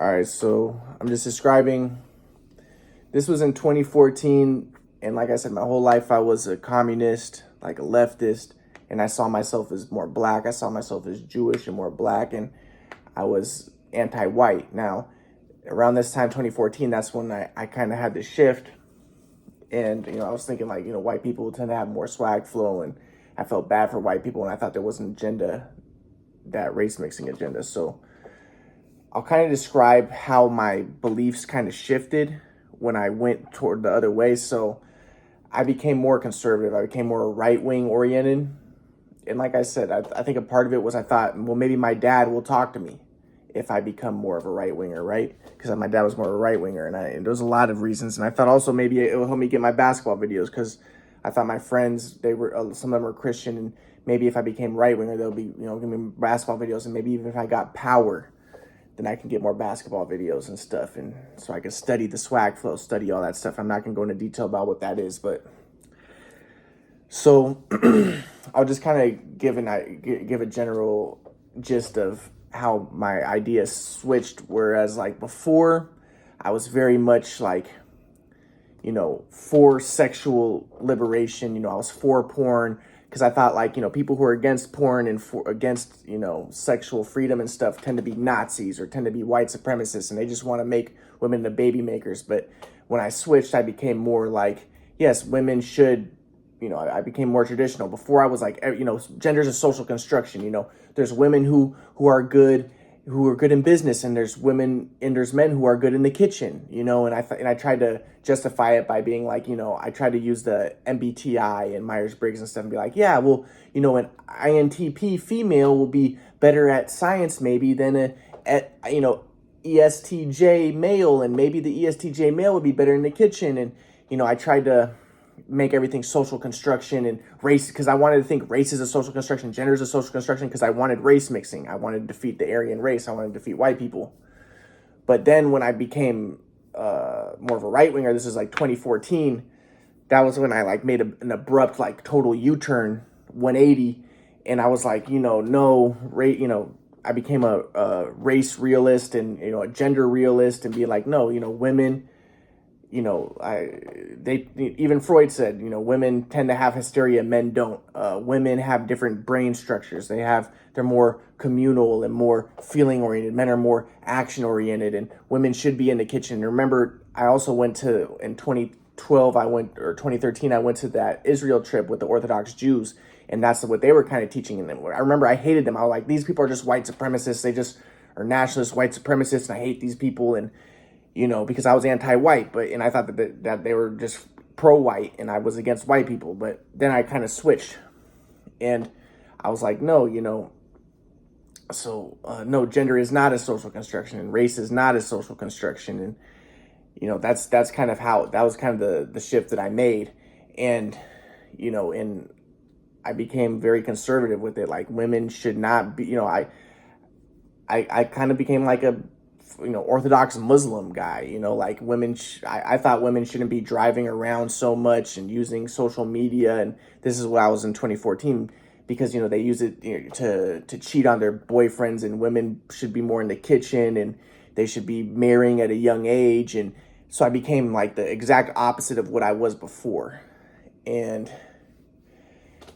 All right, so I'm just describing. This was in 2014, and like I said, my whole life I was a communist, like a leftist, and I saw myself as more black. I saw myself as Jewish and more black, and I was anti-white. Now, around this time, 2014, that's when I kind of had this shift, and I was thinking like white people tend to have more swag flow, and I felt bad for white people, and I thought there was an agenda, that race mixing agenda. So I'll kind of describe how my beliefs kind of shifted when I went toward the other way. So I became more conservative. I became more right wing oriented. And like I said, I think a part of it was I thought, well, maybe my dad will talk to me if I become more of a right winger, right? Because my dad was more of a right winger, and there was a lot of reasons. And I thought also maybe it will help me get my basketball videos, because I thought my friends, they were some of them were Christian, and maybe if I became right winger, they'll be give me basketball videos, and maybe even if I got power, then I can get more basketball videos and stuff. And so I can study the swag flow, study all that stuff. I'm not going to go into detail about what that is, but so I'll just kind of give a general gist of how my ideas switched. Whereas like before, I was very much like, for sexual liberation. I was for porn, because I thought like, people who are against porn and against, sexual freedom and stuff tend to be Nazis or tend to be white supremacists, and they just want to make women into baby makers. But when I switched, I became more like, yes, women should, I became more traditional. Before I was like, gender's a social construction. There's women who are good, in business, and there's women and there's men who are good in the kitchen, and I tried to justify it by being like, I tried to use the MBTI and Myers-Briggs and stuff and be like, yeah, well, an INTP female will be better at science maybe than ESTJ male, and maybe the ESTJ male would be better in the kitchen. And I tried to make everything social construction and race, because I wanted to think race is a social construction, gender is a social construction, because I wanted race mixing. I wanted to defeat the Aryan race. I wanted to defeat white people. But then when I became more of a right winger, this is like 2014, that was when I like made an abrupt, like total U-turn 180. And I was like, no, I became a race realist and, a gender realist, and be like, no, women, even Freud said, women tend to have hysteria, men don't. Women have different brain structures. They're more communal and more feeling oriented. Men are more action oriented, and women should be in the kitchen. Remember, I also went to, in 2012, or 2013, I went to that Israel trip with the Orthodox Jews, and that's what they were kind of teaching in them. I remember I hated them. I was like, these people are just white supremacists. They just are nationalist white supremacists, and I hate these people. And because I was anti-white, and I thought that they were just pro-white, and I was against white people. But then I kind of switched, and I was like, no, no, gender is not a social construction, and race is not a social construction. And, that's kind of how, that was kind of the shift that I made. And, and I became very conservative with it. Like, women should not be, I kind of became like a, Orthodox Muslim guy, like women, I thought women shouldn't be driving around so much and using social media. And this is what I was in 2014, because, they use it to cheat on their boyfriends, and women should be more in the kitchen, and they should be marrying at a young age. And so I became like the exact opposite of what I was before. And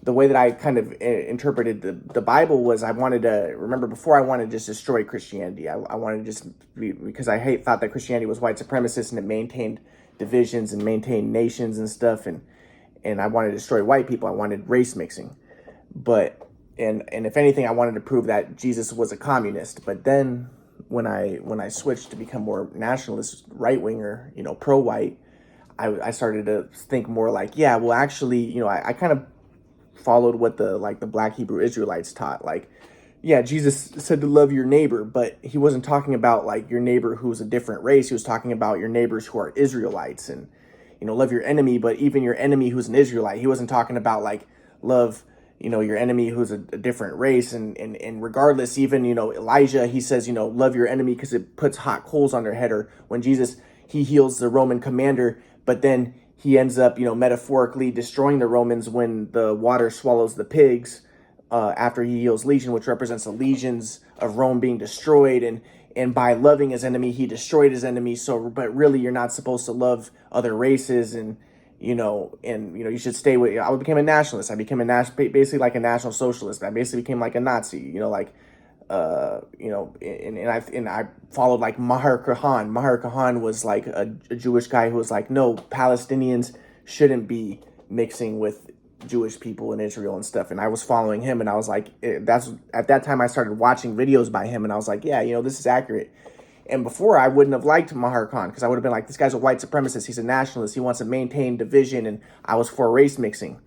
the way that I kind of interpreted the Bible was, I wanted to, remember before, I wanted to just destroy Christianity. I wanted to just because I thought that Christianity was white supremacist, and it maintained divisions and maintained nations and stuff. And I wanted to destroy white people. I wanted race mixing. But, and if anything, I wanted to prove that Jesus was a communist. But then when I switched to become more nationalist, right winger, pro-white, I started to think more like, yeah, well, actually, I kind of followed what the Black Hebrew Israelites taught. Like, yeah, Jesus said to love your neighbor, but he wasn't talking about like your neighbor who's a different race. He was talking about your neighbors who are Israelites. And love your enemy, but even your enemy who's an Israelite. He wasn't talking about like love, your enemy who's a different race. And regardless, even Elijah, he says, love your enemy, because it puts hot coals on their head. Or when Jesus, he heals the Roman commander, but then he ends up, metaphorically destroying the Romans when the water swallows the pigs, after he heals Legion, which represents the legions of Rome being destroyed. And and by loving his enemy, he destroyed his enemy. So, but really, you're not supposed to love other races, and you should stay with. I became a nationalist. I became basically like a national socialist. I basically became like a Nazi. And I followed like Maher Khan. Maher Khan was like a Jewish guy who was like, no, Palestinians shouldn't be mixing with Jewish people in Israel and stuff. And I was following him, and I was like, that's at that time I started watching videos by him, and I was like, yeah, this is accurate. And before, I wouldn't have liked Maher Khan, because I would have been like, this guy's a white supremacist. He's a nationalist. He wants to maintain division, and I was for race mixing.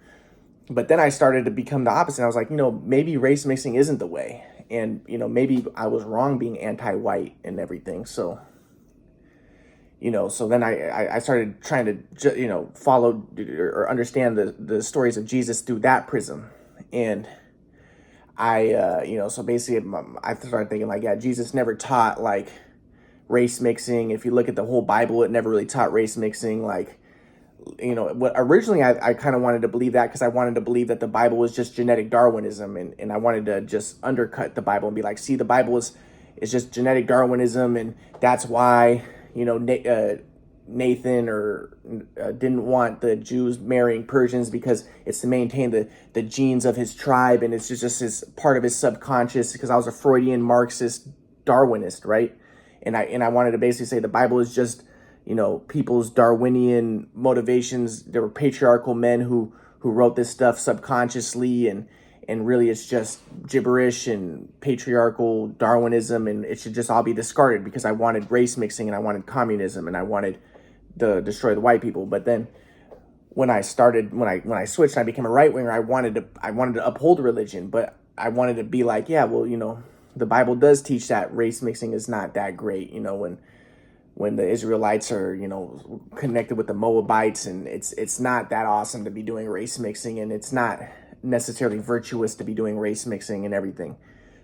But then I started to become the opposite. I was like, maybe race mixing isn't the way. And, maybe I was wrong being anti-white and everything. So, so then I started trying to, follow or understand the stories of Jesus through that prism. And so basically I started thinking like, yeah, Jesus never taught like race mixing. If you look at the whole Bible, it never really taught race mixing. Like, what originally I kind of wanted to believe that, because I wanted to believe that the Bible was just genetic Darwinism, and I wanted to just undercut the Bible and be like, see, the Bible is just genetic Darwinism, and that's why Nathan didn't want the Jews marrying Persians, because it's to maintain the genes of his tribe, and it's just his part of his subconscious, because I was a Freudian Marxist Darwinist, right? And I wanted to basically say the Bible is just people's Darwinian motivations. There were patriarchal men who wrote this stuff subconsciously, and really it's just gibberish and patriarchal Darwinism, and it should just all be discarded, because I wanted race mixing, and I wanted communism, and I wanted to destroy the white people. But then when I switched and I became a right winger, I wanted to uphold religion, but I wanted to be like, yeah, well, the Bible does teach that race mixing is not that great, when the Israelites are, connected with the Moabites, and it's not that awesome to be doing race mixing, and it's not necessarily virtuous to be doing race mixing and everything.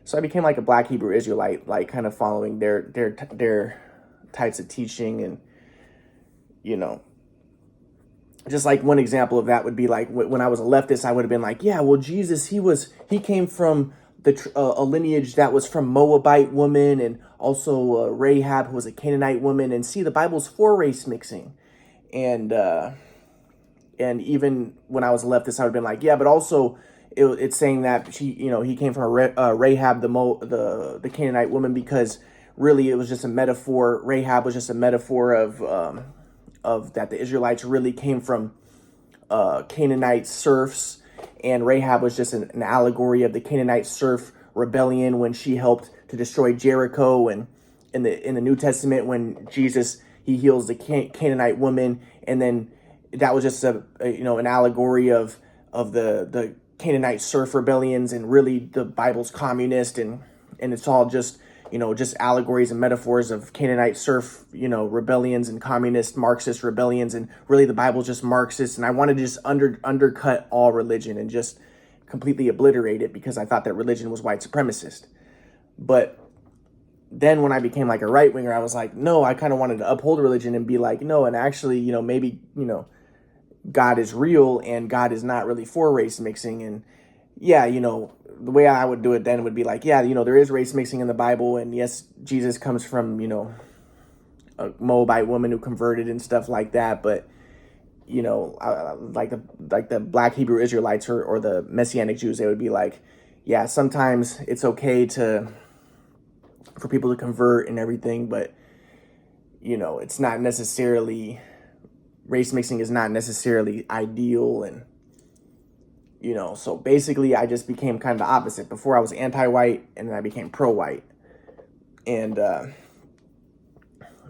So I became like a Black Hebrew Israelite, like kind of following their types of teaching. And, just like one example of that would be like when I was a leftist, I would have been like, yeah, well, Jesus, he came from a lineage that was from Moabite woman, and also Rahab, who was a Canaanite woman. And see, the Bible's for race mixing. And even when I was a leftist, I would have been like, yeah, but also it's saying that he came from Rahab, the Canaanite woman, because really it was just a metaphor. Rahab was just a metaphor of that the Israelites really came from Canaanite serfs. And Rahab was just an allegory of the Canaanite serf rebellion when she helped to destroy Jericho. And in the New Testament, when Jesus, he heals the Canaanite woman, and then that was just an allegory of the Canaanite serf rebellions, and really the Bible's communist, and it's all just allegories and metaphors of Canaanite serf, rebellions and communist Marxist rebellions. And really the Bible's just Marxist. And I wanted to just undercut all religion and just completely obliterate it, because I thought that religion was white supremacist. But then when I became like a right winger, I was like, no, I kind of wanted to uphold religion and be like, no, and actually, maybe, God is real, and God is not really for race mixing. And yeah, the way I would do it then would be like, yeah, there is race mixing in the Bible, and yes, Jesus comes from, a Moabite woman who converted and stuff like that. But, like the Black Hebrew Israelites or the Messianic Jews, they would be like, yeah, sometimes it's okay for people to convert and everything, but, it's not necessarily, race mixing is not necessarily ideal. And, so basically I just became kind of the opposite. Before I was anti-white, and then I became pro-white. And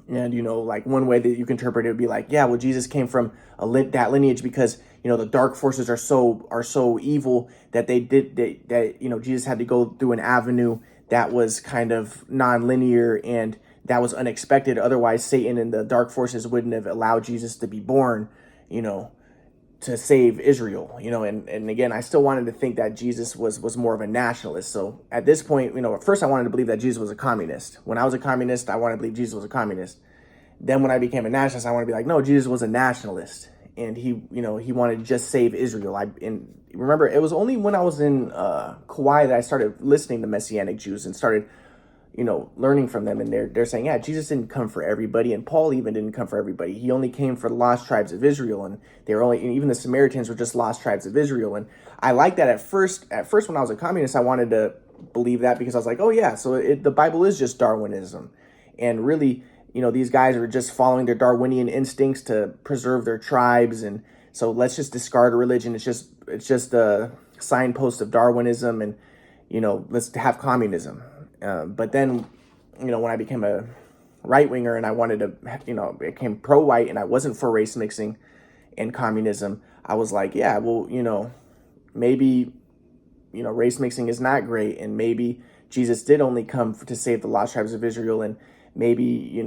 like one way that you can interpret it would be like, yeah, well, Jesus came from that lineage because, the dark forces are so evil that Jesus had to go through an avenue that was kind of non-linear, and that was unexpected. Otherwise, Satan and the dark forces wouldn't have allowed Jesus to be born, to save Israel, and again, I still wanted to think that Jesus was more of a nationalist. So at this point, at first I wanted to believe that Jesus was a communist. When I was a communist, I wanted to believe Jesus was a communist. Then when I became a nationalist, I wanted to be like, no, Jesus was a nationalist, and he wanted to just save Israel. And remember, it was only when I was in Kauai that I started listening to Messianic Jews and started, learning from them, and they're saying, yeah, Jesus didn't come for everybody, and Paul even didn't come for everybody. He only came for the lost tribes of Israel, and and even the Samaritans were just lost tribes of Israel. And I liked that at first. At first, when I was a communist, I wanted to believe that because I was like, oh yeah, so the Bible is just Darwinism, and really, these guys are just following their Darwinian instincts to preserve their tribes, and so let's just discard a religion. It's just a signpost of Darwinism, and let's have communism. But then, when I became a right winger and I wanted to, became pro-white and I wasn't for race mixing and communism, I was like, yeah, well, maybe, race mixing is not great. And maybe Jesus did only come to save the lost tribes of Israel. And maybe,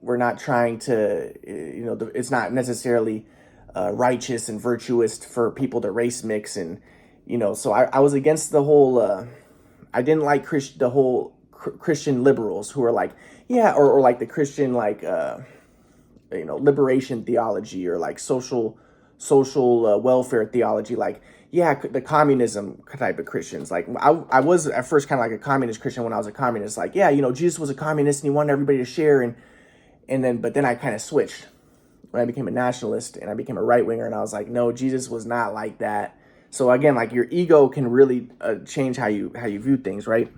we're not trying to, it's not necessarily righteous and virtuous for people to race mix. And, so I was against the whole, I didn't like the whole Christian liberals who are like, yeah, or like the Christian, like, liberation theology, or like social welfare theology. Like, yeah, the communism type of Christians. Like, I was at first kind of like a communist Christian when I was a communist. Like, yeah, Jesus was a communist and he wanted everybody to share. But then I kind of switched when I became a nationalist and I became a right winger. And I was like, no, Jesus was not like that. So again, like, your ego can really change how you view things, right?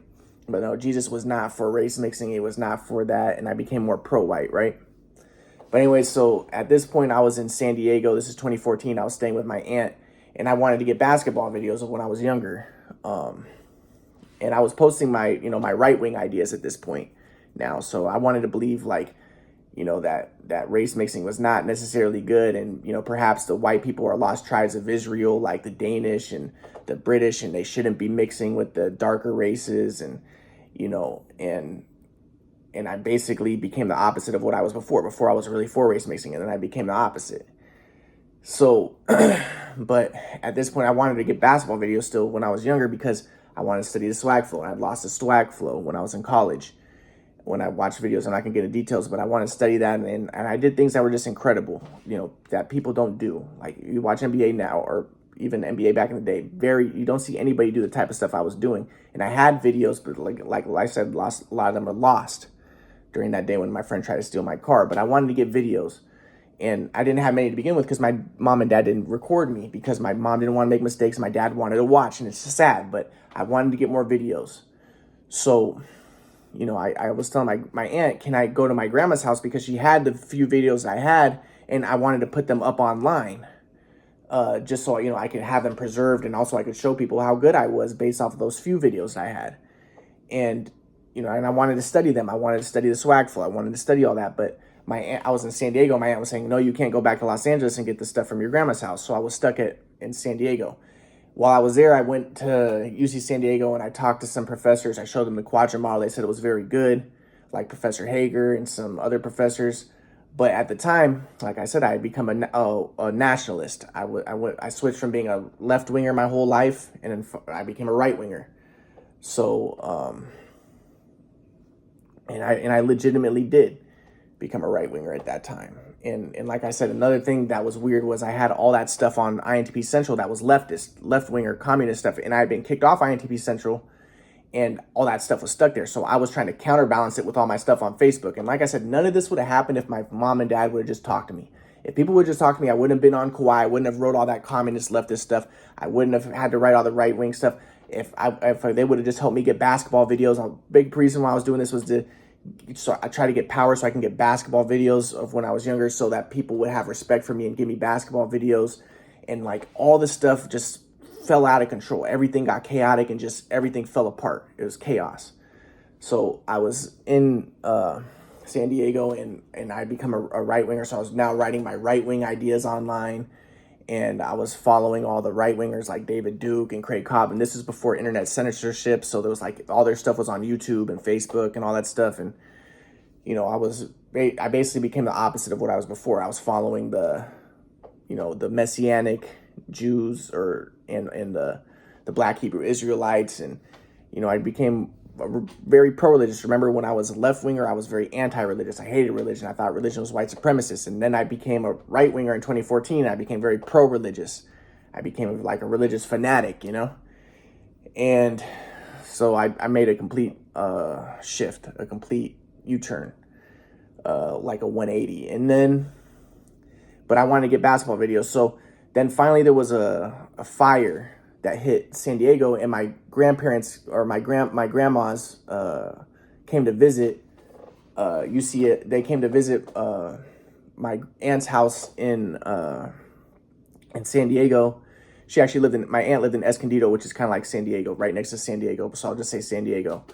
But no, Jesus was not for race mixing. He was not for that. And I became more pro-white, right? But anyway, so at this point, I was in San Diego. This is 2014. I was staying with my aunt, and I wanted to get basketball videos of when I was younger. And I was posting my, my right-wing ideas at this point now. So I wanted to believe, like, that race mixing was not necessarily good. And, perhaps the white people are lost tribes of Israel, like the Danish and the British, and they shouldn't be mixing with the darker races. And, and I basically became the opposite of what I was before. Before I was really for race mixing, and then I became the opposite. So, but at this point, I wanted to get basketball videos still when I was younger because I wanted to study the swag flow. And I'd lost the swag flow when I was in college. When I watched videos, I'm not going to get into details, but I want to study that. And I did things that were just incredible, that people don't do. Like, you watch NBA now, or even NBA back in the day, you don't see anybody do the type of stuff I was doing. And I had videos, but like I said, a lot of them are lost during that day when my friend tried to steal my car. But I wanted to get videos, and I didn't have many to begin with because my mom and dad didn't record me, because my mom didn't want to make mistakes. My dad wanted to watch, and it's sad, but I wanted to get more videos. So, I was telling my aunt, can I go to my grandma's house, because she had the few videos I had, and I wanted to put them up online, just so, I could have them preserved, and also I could show people how good I was based off of those few videos I had. And, and I wanted to study them. I wanted to study the swag flow. I wanted to study all that. But my aunt, I was in San Diego. My aunt was saying, no, you can't go back to Los Angeles and get the stuff from your grandma's house. So I was stuck in San Diego. While I was there, I went to UC San Diego and I talked to some professors. I showed them the Quadrant model. They said it was very good, like Professor Hager and some other professors. But at the time, like I said, I had become a nationalist. I switched from being a left winger my whole life, and then I became a right winger. So, and I legitimately did become a right winger at that time. And like I said, another thing that was weird was I had all that stuff on INTP Central that was leftist, left winger, communist stuff, and I had been kicked off INTP Central, and all that stuff was stuck there. So I was trying to counterbalance it with all my stuff on Facebook. And like I said, none of this would have happened if my mom and dad would have just talked to me. If people would just talk to me, I wouldn't have been on Kauai. I wouldn't have wrote all that communist leftist stuff. I wouldn't have had to write all the right wing stuff. If they would have just helped me get basketball videos. A big reason why I was doing this was so I try to get power so I can get basketball videos of when I was younger, so that people would have respect for me and give me basketball videos. And like, all this stuff just fell out of control. Everything got chaotic and just everything fell apart. It was chaos. So I was in San Diego, and I become a right winger. So I was now writing my right wing ideas online, and I was following all the right wingers like David Duke and Craig Cobb. And this is before internet censorship, so there was like all their stuff was on YouTube and Facebook and all that stuff. And I basically became the opposite of what I was before. I was following the Messianic Jews and the Black Hebrew Israelites, and I became very pro-religious. Remember, when I was a left winger, I was very anti-religious. I hated religion. I thought religion was white supremacist. And then I became a right winger in 2014. I became very pro-religious. I became like a religious fanatic, And so I made a complete shift, a complete U-turn, like a 180. And then, but I wanted to get basketball videos. So then finally there was a fire that hit San Diego, and my grandparents or my grandmas came to visit. You see it. They came to visit my aunt's house in San Diego. She actually my aunt lived in Escondido, which is kind of like San Diego, right next to San Diego. So I'll just say San Diego.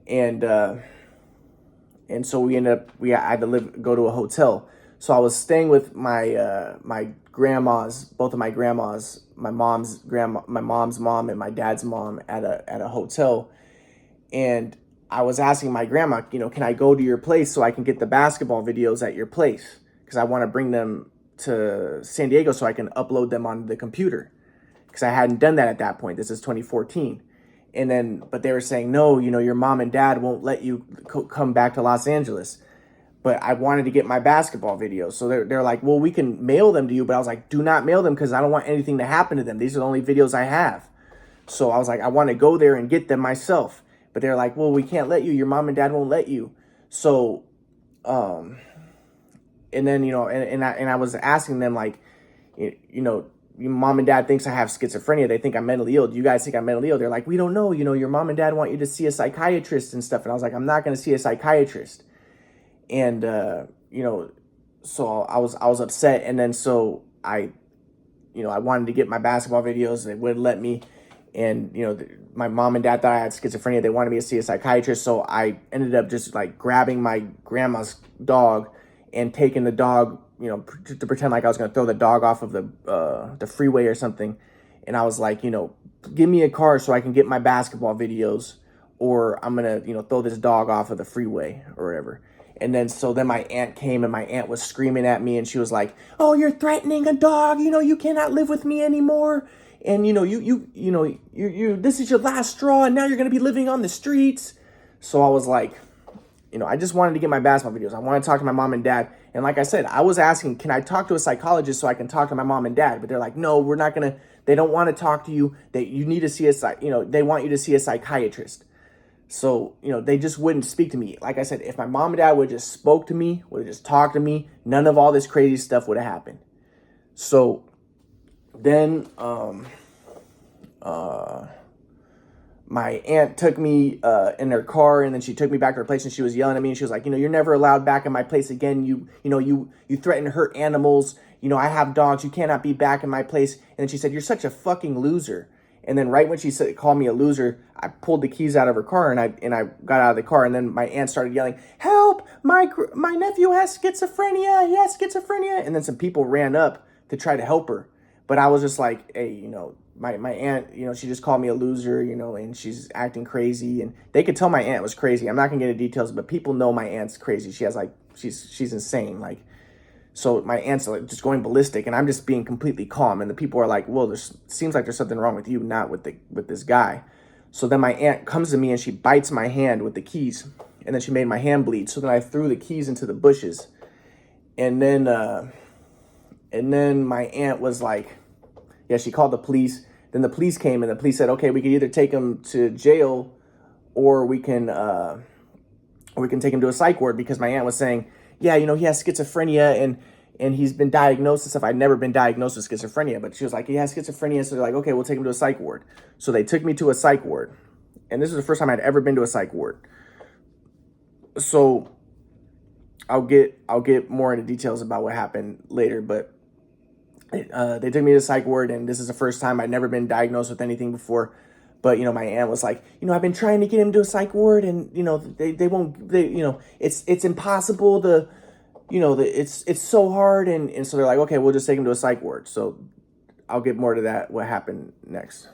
And so I had to go to a hotel. So I was staying with my grandmas, both of my grandmas, my mom's mom and my dad's mom at a hotel. And I was asking my grandma, can I go to your place so I can get the basketball videos at your place? Because I want to bring them to San Diego so I can upload them on the computer. Because I hadn't done that at that point. This is 2014. But they were saying, no, your mom and dad won't let you come back to Los Angeles. But I wanted to get my basketball videos. So they're like, well, we can mail them to you. But I was like, do not mail them because I don't want anything to happen to them. These are the only videos I have. So I was like, I want to go there and get them myself. But they're like, well, we can't let you. Your mom and dad won't let you. So, and then, I was asking them, like, your mom and dad thinks I have schizophrenia. They think I'm mentally ill. Do you guys think I'm mentally ill? They're like, we don't know. Your mom and dad want you to see a psychiatrist and stuff. And I was like, I'm not going to see a psychiatrist. And, so I was upset. And then, so I wanted to get my basketball videos. They wouldn't let me. And, my mom and dad thought I had schizophrenia. They wanted me to see a psychiatrist. So I ended up just like grabbing my grandma's dog and taking the dog, to pretend like I was going to throw the dog off of the freeway or something. And I was like, give me a car so I can get my basketball videos, or I'm going to, throw this dog off of the freeway or whatever. And then, so then my aunt came, and my aunt was screaming at me, and she was like, oh, you're threatening a dog. You cannot live with me anymore. And, this is your last straw, and now you're going to be living on the streets. So I was like, I just wanted to get my basketball videos. I want to talk to my mom and dad. And like I said, I was asking, can I talk to a psychologist so I can talk to my mom and dad? But they're like, no, we're not going to. They don't want to talk to you. You need to see they want you to see a psychiatrist. So, they just wouldn't speak to me. Like I said, if my mom and dad would have just spoke to me, would have just talked to me, none of all this crazy stuff would have happened. So then my aunt took me in her car, and then she took me back to her place, and she was yelling at me, and she was like, you're never allowed back in my place again. You threaten to hurt animals. I have dogs. You cannot be back in my place. And then she said, you're such a fucking loser. And then right when she called me a loser, I pulled the keys out of her car, and I got out of the car. And then my aunt started yelling, help, my nephew has schizophrenia. He has schizophrenia. And then some people ran up to try to help her. But I was just like, hey, my aunt, she just called me a loser, and she's acting crazy. And they could tell my aunt was crazy. I'm not going to get into details, but people know my aunt's crazy. She has she's insane. Like, so my aunt's like just going ballistic, and I'm just being completely calm. And the people are like, well, seems like there's something wrong with you, not with this guy. So then my aunt comes to me, and she bites my hand with the keys, and then she made my hand bleed. So then I threw the keys into the bushes. And then my aunt was like, yeah, she called the police. Then the police came, and the police said, okay, we can either take him to jail, or we can take him to a psych ward, because my aunt was saying, yeah, he has schizophrenia, and he's been diagnosed and stuff. I'd never been diagnosed with schizophrenia, but she was like, he has schizophrenia. So they're like, okay, we'll take him to a psych ward. So they took me to a psych ward. And this is the first time I'd ever been to a psych ward. So I'll get more into details about what happened later, but they took me to the psych ward, and this is the first time I'd never been diagnosed with anything before. But, my aunt was like, I've been trying to get him to a psych ward, and, they won't, it's impossible to, it's so hard. And so they're like, okay, we'll just take him to a psych ward. So I'll get more to that, what happened next.